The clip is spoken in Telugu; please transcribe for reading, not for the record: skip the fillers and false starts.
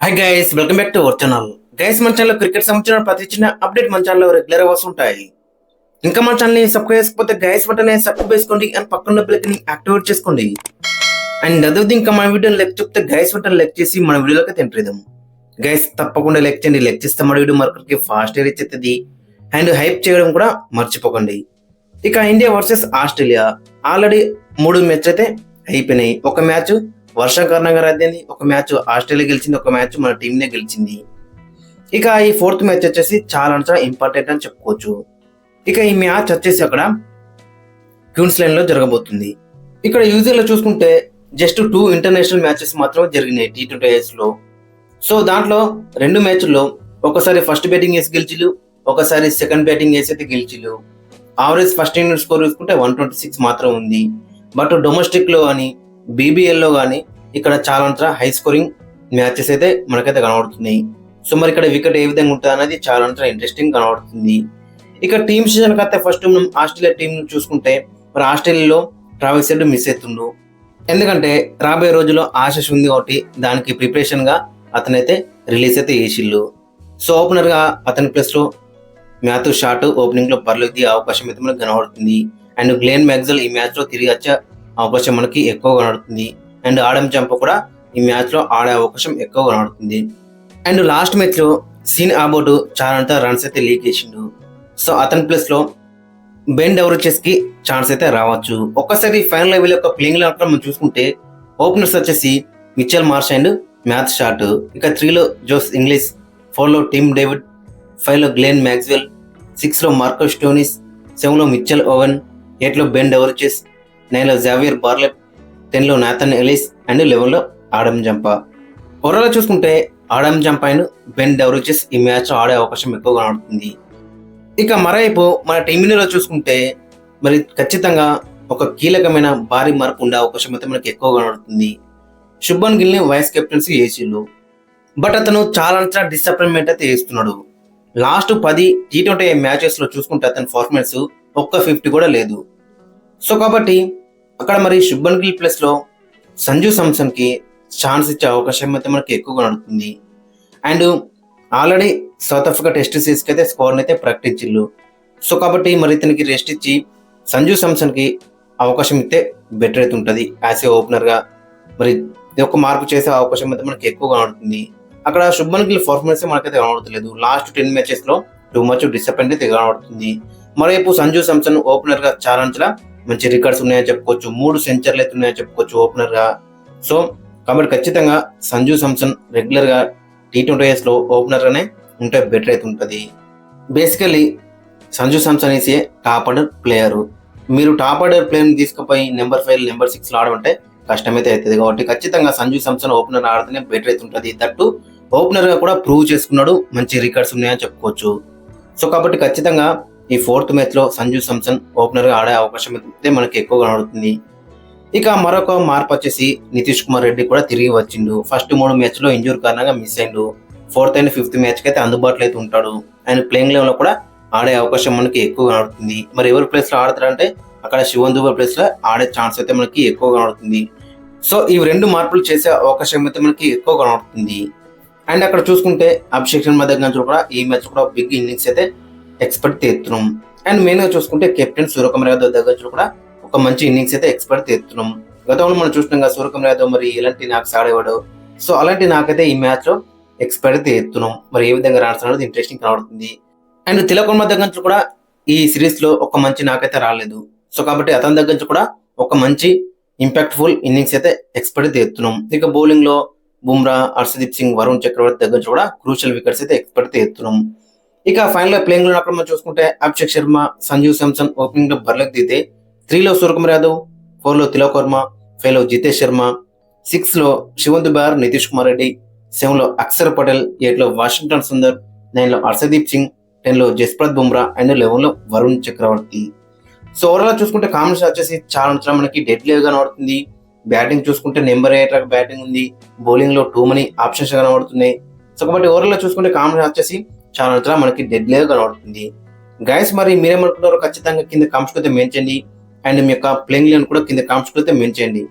Hi guys, welcome back to our channel. Guys, మన ఛానల్ క్రికెట్ సంబంధించిన ప్రతి చిన్న అప్డేట్ మన ఛానల్లో రెగ్యులర్ గా వస్తుంటాయి. ఇంకా మన ఛానల్ ని సబ్స్క్రైబ్ చేసుకోకపోతే గైస్ వెంటనే సబ్స్క్రైబ్ చేసుకోండి అండ్ పక్కన బెల్ ని యాక్టివేట్ చేసుకోండి. అండ్ అదే ఇంకా మన వీడియోని లైక్ చెప్తే గైస్ వెంటనే లైక్ చేసి మన వీడియోలోకి ఎంట్రీదాం. గైస్ తప్పకుండా లైక్ చేయండి. లైక్ చేస్తే మన వీడియో మరొకరికి ఫాస్ట్ రీచ్ అవుతుంది. అండ్ హైప్ చేయడం కూడా మర్చిపోకండి. ఇక India versus Australia already 3 match అయితే అయిపోయినాయి. ఒక మ్యాచ్ వర్షం కారణంగా రద్దయింది, ఒక మ్యాచ్ ఆస్ట్రేలియా గెలిచింది, ఒక మ్యాచ్ మన టీంనే గెలిచింది. ఇక ఈ 4th మ్యాచ్ వచ్చేసి చాలా ఇంపార్టెంట్ అని చెప్పుకోవచ్చు. ఇక ఈ మ్యాచ్ వచ్చేసి అక్కడ క్వీన్స్లాండ్ లో జరగబోతుంది. ఇక్కడ యూజువల్ లో చూసుకుంటే జస్ట్ 2 ఇంటర్నేషనల్ మ్యాచెస్ మాత్రమే జరిగినాయి T20 లో. సో దాంట్లో 2 మ్యాచ్ల్లో ఒకసారి ఫస్ట్ బ్యాటింగ్ వేసి గెలిచిలు, ఒకసారి సెకండ్ బ్యాటింగ్ వేసి అయితే గెలిచిలు. ఆవరేజ్ ఫస్ట్ ఇన్నింగ్స్ స్కోర్ చూసుకుంటే 126 మాత్రం ఉంది. బట్ డొమెస్టిక్ లో కానీ BBL లో కానీ ఇక్కడ చాలా హై స్కోరింగ్ మ్యాచెస్ అయితే మనకైతే కనబడుతున్నాయి. సో మరి ఇక్కడ వికెట్ ఏ విధంగా ఉంటుంది అనేది చాలా ఇంట్రెస్టింగ్ కనబడుతుంది. ఇక టీమ్ సీజన్ అయితే ఫస్ట్ మనం ఆస్ట్రేలియా టీం చూసుకుంటే మరి ఆస్ట్రేలియాలో ట్రావిస్ హెడ్ మిస్ అవుతుండు. ఎందుకంటే రాబోయే రోజుల్లో ఆశస్ ఉంది కాబట్టి దానికి ప్రిపరేషన్ గా అతనైతే రిలీజ్ అయితే చేసిళ్ళు. సో ఓపెనర్ గా అతని ప్లేస్ లో మ్యాథ్యూ షాట్ ఓపెనింగ్ లో బరిలోకి దిగే అవకాశం అయితే మనకు కనబడుతుంది. అండ్ గ్లెన్ మ్యాక్స్వెల్ ఈ మ్యాచ్ లో తిరిగి వచ్చే అవకాశం మనకి ఎక్కువ కనబడుతుంది. అండ్ ఆడమ్ జంప కూడా ఈ మ్యాచ్ లో ఆడే అవకాశం ఎక్కువ కనబడుతుంది. అండ్ లాస్ట్ మ్యాచ్ లో సీన్ అబౌట్ చాలా రన్స్ అయితే లీక్ చేసిండు. సో అతని ప్లేస్ లో బెన్ డెవరిచెస్ కి ఛాన్స్ అయితే రావచ్చు. ఒక్కసారి ఫైనల్ లెవెల్ యొక్క ప్లేయింగ్ లెవెల్ మనం చూసుకుంటే ఓపెనర్స్ వచ్చేసి Mitchell Marsh and Matthew shot, ఇక 3 లో జోస్ ఇంగ్లీష్, 4 లో టిమ్ డేవిడ్, 5 లో గ్లెన్ మ్యాక్స్వెల్, 6 లో మార్కస్ స్టోనిస్, 7 లో మిచెల్ ఓవెన్, 8 లో బెన్ డెవరిచెస్, 9 లో జావియర్ బార్లెట్, 10 లో నాథన్ ఎలిస్ అండ్ 11 లో ఆడమ్ జంప. ఓవరాల్ చూసుకుంటే ఆడమ్ జంప అండ్ బెన్ డెవరిచెస్ ఈ మ్యాచ్ ఆడే అవకాశం ఎక్కువ కనబడుతుంది. ఇక మరోవైపు మన టీమిండియాలో చూసుకుంటే మరి ఖచ్చితంగా ఒక కీలకమైన భారీ మార్పు ఉండే అవకాశం అయితే మనకి ఎక్కువ కనబడుతుంది. శుభ్మన్ గిల్ ని వైస్ కెప్టెన్సీ చేసిళ్ళు. బట్ అతను చాలా డిసప్పాయింట్మెంట్ అయితే చేస్తున్నాడు. లాస్ట్ 10 T20 మ్యాచెస్ లో చూసుకుంటే అతని పర్ఫార్మెన్స్ ఒక్క 50 కూడా లేదు. సో కాబట్టి అక్కడ మరి శుభ్మన్ గిల్ ప్లేస్ లో సంజు శాంసన్ కి ఛాన్స్ ఇచ్చే అవకాశం అయితే మనకి ఎక్కువగా నడుతుంది. And already South Africa test series కి అయితే స్కోర్ అయితే ప్రకటించిల్లు. సో కాబట్టి మరి ఇతనికి రెస్ట్ ఇచ్చి సంజు శాంసన్ కి అవకాశం ఇస్తే బెటర్ అయితే ఉంటుంది. యాజ్ ఏ ఓపెనర్ గా మరి ఒక మార్పు చేసే అవకాశం అయితే మనకి ఎక్కువగా కనబడుతుంది. అక్కడ శుభ్మన్ గిల్ పర్ఫార్మెన్స్ మనకైతే కనబడతలేదు. లాస్ట్ 10 మ్యాచెస్ లో టూ మచ్ డిసప్పాయింట్ అయితే కనబడుతుంది. మరోవైపు సంజు శాంసన్ ఓపెనర్ గా చాలా మంచి రికార్డ్స్ ఉన్నాయని చెప్పుకోవచ్చు. 3 సెంచర్లు అయితే ఉన్నాయని చెప్పుకోవచ్చు ఓపెనర్ గా. సో కాబట్టి ఖచ్చితంగా సంజు శాంసన్ రెగ్యులర్ గా T20 లో ఓపెనర్ గానే ఉంటే బెటర్ అయితే ఉంటుంది. Basically Sanju Samson is a top order player. మీరు టాప్ ఆర్డర్ ప్లేయర్ ని తీసుకుపోయి నెంబర్ 5 నెంబర్ 6 లో ఆడమంటే కష్టమైతే అవుతుంది. కాబట్టి ఖచ్చితంగా సంజు శాంసన్ ఓపెనర్ ఆడితేనే బెటర్ అయితే ఉంటుంది. దట్టు ఓపెనర్ గా కూడా ప్రూవ్ చేసుకున్నాడు, మంచి రికార్డ్స్ ఉన్నాయని చెప్పుకోవచ్చు. సో కాబట్టి ఖచ్చితంగా ఈ 4th మ్యాచ్ లో సంజు శాంసన్ ఓపెనర్ గా ఆడే అవకాశం అయితే మనకి ఎక్కువ కనబడుతుంది. ఇక మరొక మార్పు వచ్చేసి నితీష్ కుమార్ రెడ్డి కూడా తిరిగి వచ్చిండు. ఫస్ట్ 3 మ్యాచ్ లో ఇంజూర్ కారణంగా మిస్ అయిండు. 4th అండ్ 5th మ్యాచ్ కి అయితే అందుబాటులో అయితే ఉంటాడు. ఆయన ప్లేయింగ్ లెవెల్ లో కూడా ఆడే అవకాశం మనకి ఎక్కువ కనబడుతుంది. మరి ఎవరి ప్లేస్ లో ఆడతారంటే అక్కడ శివన్ దుబే ప్లేస్ లో ఆడే ఛాన్స్ అయితే మనకి ఎక్కువ కనబడుతుంది. సో ఈ 2 మార్పులు చేసే అవకాశం అయితే మనకి ఎక్కువ కనబడుతుంది. అండ్ అక్కడ చూసుకుంటే అభిషేక్ శర్మ దగ్గర నుంచి కూడా ఈ మ్యాచ్ కూడా బిగ్ ఇన్నింగ్స్ అయితే ఎక్స్పెక్ట్ చేస్తున్నాం. అండ్ మెయిన్ గా చూసుకుంటే కెప్టెన్ సూర్యకుమార్ యాదవ్ దగ్గర కూడా ఒక మంచి ఇన్నింగ్స్ అయితే ఎక్స్పెక్ట్ చేస్తున్నాం. గతంలో మనం చూసినాం సూర్యకుమార్ యాదవ్ మరి ఎలాంటి నాక్స్ ఆడేవాడు. సో అలాంటి నాకైతే ఈ మ్యాచ్ లో ఎక్స్పెక్ట్ అయితే చేస్తున్నాం. మరి ఏ విధంగా రాడుతున్నది ఇంట్రెస్టింగ్ కనబడుతుంది. అండ్ తిలక్ వర్మ దగ్గర నుంచి కూడా ఈ సిరీస్ లో ఒక మంచి నాకైతే రాలేదు. సో కాబట్టి అతని దగ్గర నుంచి కూడా ఒక మంచి ఇంపాక్ట్ఫుల్ ఇన్నింగ్స్ అయితే ఎక్స్పెక్ట్ చేస్తున్నాం. ఇక బౌలింగ్ లో బుమ్రా, హర్షదీప్ సింగ్, వరుణ్ చక్రవర్తి దగ్గర నుంచి కూడా క్రూషియల్ వికెట్స్ అయితే ఎక్స్పెక్ట్ చేస్తున్నాం. ఇక ఫైనల్ ప్లేయింగ్ లో అక్కడ మనం చూసుకుంటే అభిషేక్ శర్మ, సంజు శాంసన్ ఓపెనింగ్ లో బరిలోకి దిగితే 3 లో సూర్యకుమార్ యాదవ్, 4 లో తిలక్ వర్మ, 5 లో జితేష్ శర్మ, 6 లో శివన్ దుబే, నితీష్ కుమార్ రెడ్డి, 7 లో అక్షర్ పటేల్, 8 లో వాషింగ్టన్ సుందర్, 9 లో హర్షదీప్ సింగ్, 10 లో జస్ప్రీత్ బుమ్రా అండ్ 11 లో వరుణ్ చక్రవర్తి. సో ఓవరాల్ చూసుకుంటే కాంబినేషన్ వచ్చేసి చాలా మనకి డెడ్ గా కనబడుతుంది. బ్యాటింగ్ చూసుకుంటే నెంబర్ 8 బ్యాటింగ్ ఉంది. బౌలింగ్ లో టూ మనీ ఆప్షన్స్ కనబడుతున్నాయి. సో కాబట్టి ఓవరాల్ చూసుకుంటే కాంబినేషన్ వచ్చేసి చాలా మనకి డెడ్ గా కనబడుతుంది. గైస్ మరి మీరేమనుకుంటారో ఖచ్చితంగా కింద కామెంట్స్ అయితే మెన్షన్ చేయండి. అండ్ మీ యొక్క ప్లేయింగ్ లెవెల్ కూడా కింద కామెంట్స్ అయితే మెన్షన్ చేయండి.